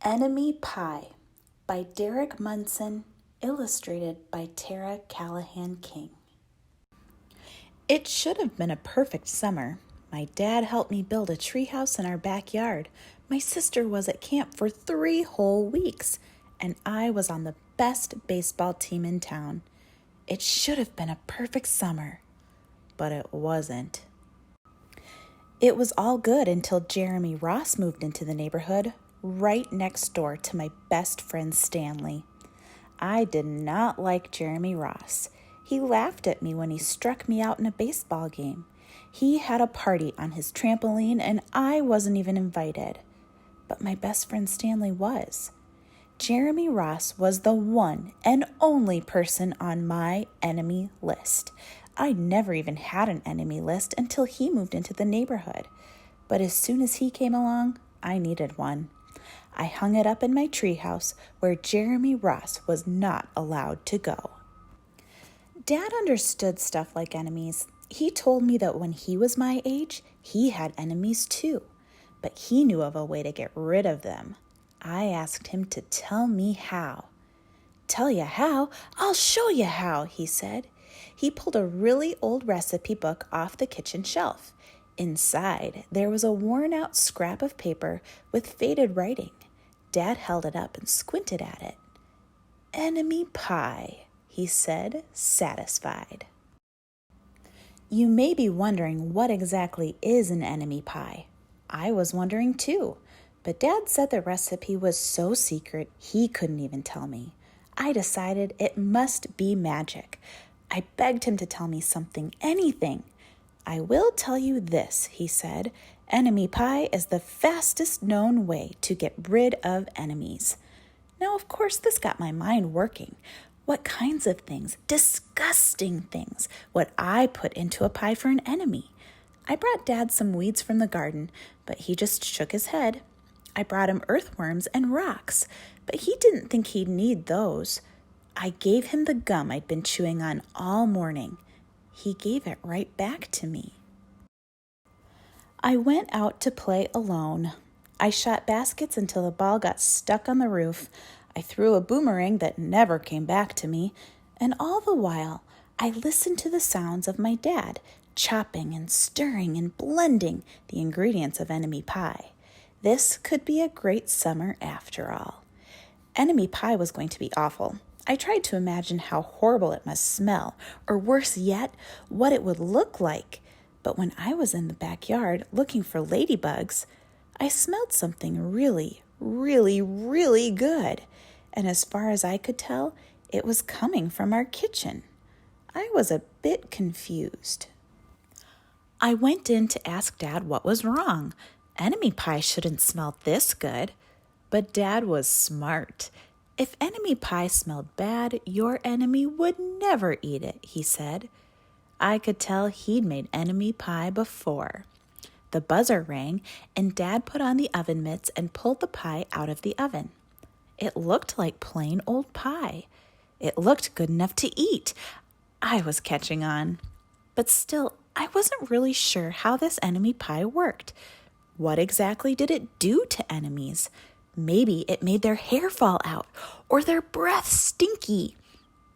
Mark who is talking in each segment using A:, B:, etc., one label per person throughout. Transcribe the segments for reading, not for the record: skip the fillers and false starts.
A: Enemy Pie by Derek Munson, illustrated by Tara Calahan King. It should have been a perfect summer. My dad helped me build a treehouse in our backyard. My sister was at camp for 3 whole weeks, and I was on the best baseball team in town. It should have been a perfect summer, but it wasn't. It was all good until Jeremy Ross moved into the neighborhood, right next door to my best friend Stanley. I did not like Jeremy Ross. He laughed at me when he struck me out in a baseball game. He had a party on his trampoline and I wasn't even invited. But my best friend Stanley was. Jeremy Ross was the one and only person on my enemy list. I never even had an enemy list until he moved into the neighborhood. But as soon as he came along, I needed one. I hung it up in my treehouse where Jeremy Ross was not allowed to go. Dad understood stuff like enemies. He told me that when he was my age, he had enemies too, but he knew of a way to get rid of them. I asked him to tell me how. "Tell you how? I'll show you how," he said. He pulled a really old recipe book off the kitchen shelf. Inside, there was a worn-out scrap of paper with faded writing. Dad held it up and squinted at it. "Enemy pie," he said, satisfied. You may be wondering what exactly is an enemy pie. I was wondering too, but Dad said the recipe was so secret he couldn't even tell me. I decided it must be magic. I begged him to tell me something, anything. "I will tell you this," he said. "Enemy pie is the fastest known way to get rid of enemies." Now, of course, this got my mind working. What kinds of things, disgusting things, would I put into a pie for an enemy? I brought Dad some weeds from the garden, but he just shook his head. I brought him earthworms and rocks, but he didn't think he'd need those. I gave him the gum I'd been chewing on all morning. He gave it right back to me. I went out to play alone. I shot baskets until the ball got stuck on the roof. I threw a boomerang that never came back to me. And all the while, I listened to the sounds of my dad chopping and stirring and blending the ingredients of enemy pie. This could be a great summer after all. Enemy pie was going to be awful. I tried to imagine how horrible it must smell, or worse yet, what it would look like. But when I was in the backyard looking for ladybugs, I smelled something really, really, really good. And as far as I could tell, it was coming from our kitchen. I was a bit confused. I went in to ask Dad what was wrong. Enemy pie shouldn't smell this good. But Dad was smart. "If enemy pie smelled bad, your enemy would never eat it," he said. I could tell he'd made enemy pie before. The buzzer rang, and Dad put on the oven mitts and pulled the pie out of the oven. It looked like plain old pie. It looked good enough to eat. I was catching on. But still, I wasn't really sure how this enemy pie worked. What exactly did it do to enemies? Maybe it made their hair fall out or their breath stinky.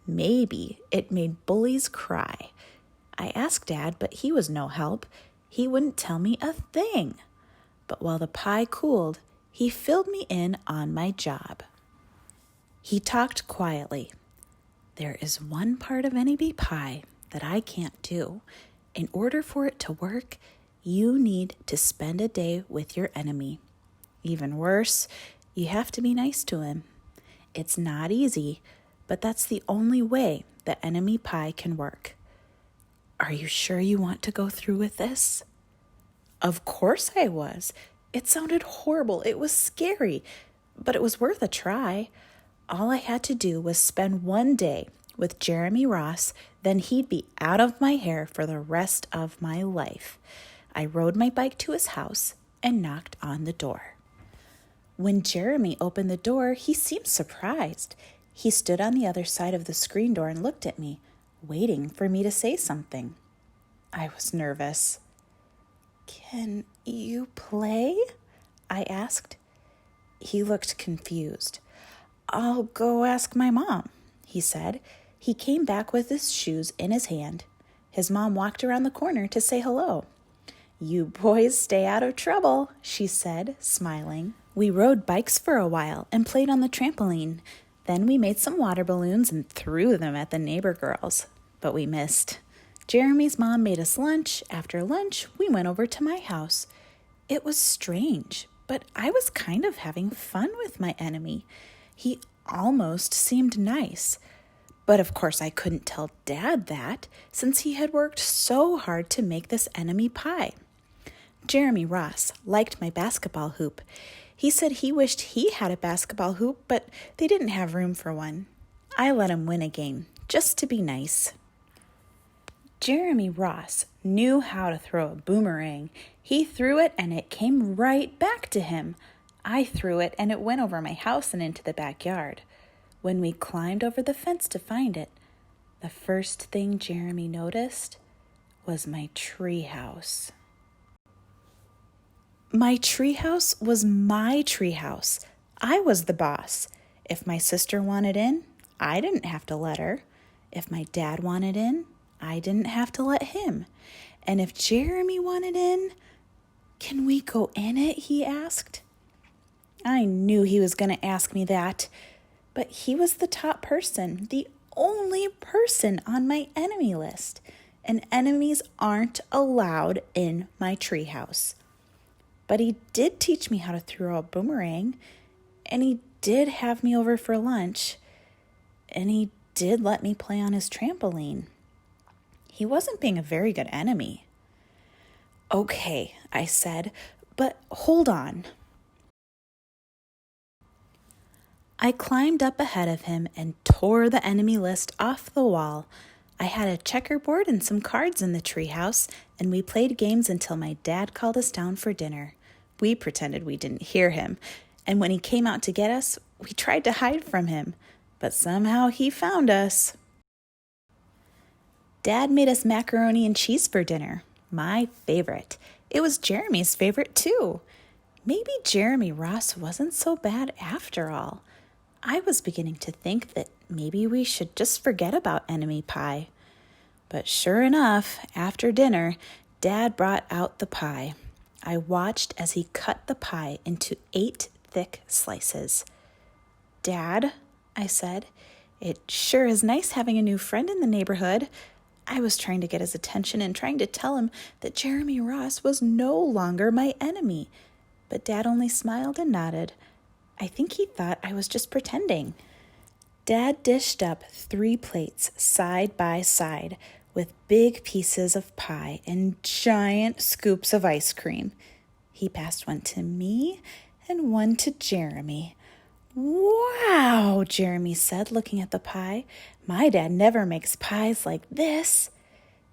A: Maybe it made bullies cry. I asked Dad, but he was no help. He wouldn't tell me a thing. But while the pie cooled, he filled me in on my job. He talked quietly. "There is one part of enemy pie that I can't do. In order for it to work, you need to spend a day with your enemy. Even worse, you have to be nice to him. It's not easy, but that's the only way that enemy pie can work. Are you sure you want to go through with this?" Of course I was. It sounded horrible. It was scary, but it was worth a try. All I had to do was spend one day with Jeremy Ross, then he'd be out of my hair for the rest of my life. I rode my bike to his house and knocked on the door. When Jeremy opened the door, he seemed surprised. He stood on the other side of the screen door and looked at me, waiting for me to say something. I was nervous. "Can you play?" I asked. He looked confused. "I'll go ask my mom," he said. He came back with his shoes in his hand. His mom walked around the corner to say hello. "You boys stay out of trouble," she said, smiling. We rode bikes for a while and played on the trampoline. Then we made some water balloons and threw them at the neighbor girls. But we missed. Jeremy's mom made us lunch. After lunch, we went over to my house. It was strange, but I was kind of having fun with my enemy. He almost seemed nice. But of course I couldn't tell Dad that, since he had worked so hard to make this enemy pie. Jeremy Ross liked my basketball hoop. He said he wished he had a basketball hoop, but they didn't have room for one. I let him win a game, just to be nice. Jeremy Ross knew how to throw a boomerang. He threw it and it came right back to him. I threw it and it went over my house and into the backyard. When we climbed over the fence to find it, the first thing Jeremy noticed was my treehouse. My treehouse was my treehouse. I was the boss. If my sister wanted in, I didn't have to let her. If my dad wanted in, I didn't have to let him. And if Jeremy wanted in, "Can we go in it?" he asked. I knew he was going to ask me that, but he was the top person, the only person on my enemy list, and enemies aren't allowed in my treehouse. But he did teach me how to throw a boomerang, and he did have me over for lunch, and he did let me play on his trampoline. He wasn't being a very good enemy. "Okay," I said, "but hold on." I climbed up ahead of him and tore the enemy list off the wall. I had a checkerboard and some cards in the treehouse, and we played games until my dad called us down for dinner. We pretended we didn't hear him, and when he came out to get us, we tried to hide from him, but somehow he found us. Dad made us macaroni and cheese for dinner, my favorite. It was Jeremy's favorite too. Maybe Jeremy Ross wasn't so bad after all. I was beginning to think that maybe we should just forget about enemy pie. But sure enough, after dinner, Dad brought out the pie. I watched as he cut the pie into 8 thick slices. "Dad," I said, "it sure is nice having a new friend in the neighborhood." I was trying to get his attention and trying to tell him that Jeremy Ross was no longer my enemy. But Dad only smiled and nodded. I think he thought I was just pretending. Dad dished up 3 plates side by side with big pieces of pie and giant scoops of ice cream. He passed one to me and one to Jeremy. "Wow," Jeremy said, looking at the pie. "My dad never makes pies like this."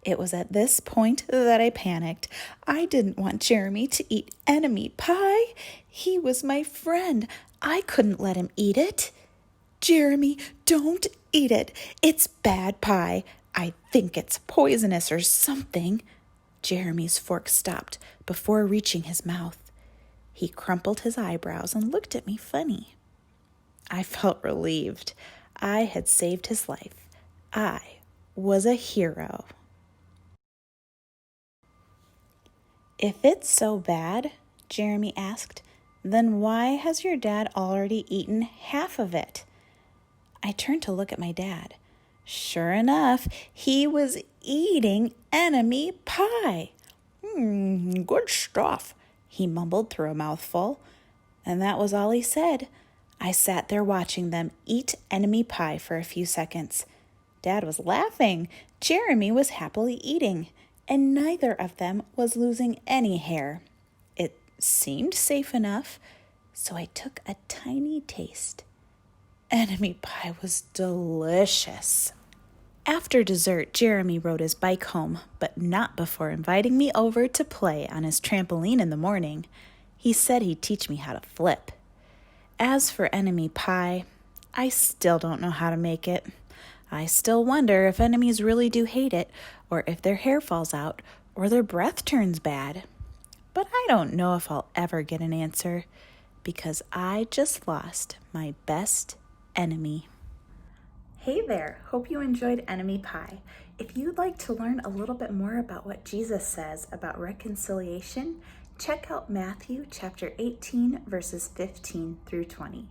A: It was at this point that I panicked. I didn't want Jeremy to eat enemy pie. He was my friend. I couldn't let him eat it. "Jeremy, don't eat it. It's bad pie. I think it's poisonous or something." Jeremy's fork stopped before reaching his mouth. He crumpled his eyebrows and looked at me funny. I felt relieved. I had saved his life. I was a hero. "If it's so bad," Jeremy asked, "then why has your dad already eaten half of it?" I turned to look at my dad. Sure enough, he was eating enemy pie. Good stuff," he mumbled through a mouthful. And that was all he said. I sat there watching them eat enemy pie for a few seconds. Dad was laughing. Jeremy was happily eating, and neither of them was losing any hair. It seemed safe enough, so I took a tiny taste. Enemy pie was delicious. After dessert, Jeremy rode his bike home, but not before inviting me over to play on his trampoline in the morning. He said he'd teach me how to flip. As for enemy pie, I still don't know how to make it. I still wonder if enemies really do hate it, or if their hair falls out, or their breath turns bad. But I don't know if I'll ever get an answer. because I just lost my best enemy. Hey there, hope you enjoyed Enemy Pie. If you'd like to learn a little bit more about what Jesus says about reconciliation, check out Matthew chapter 18, verses 15 through 20.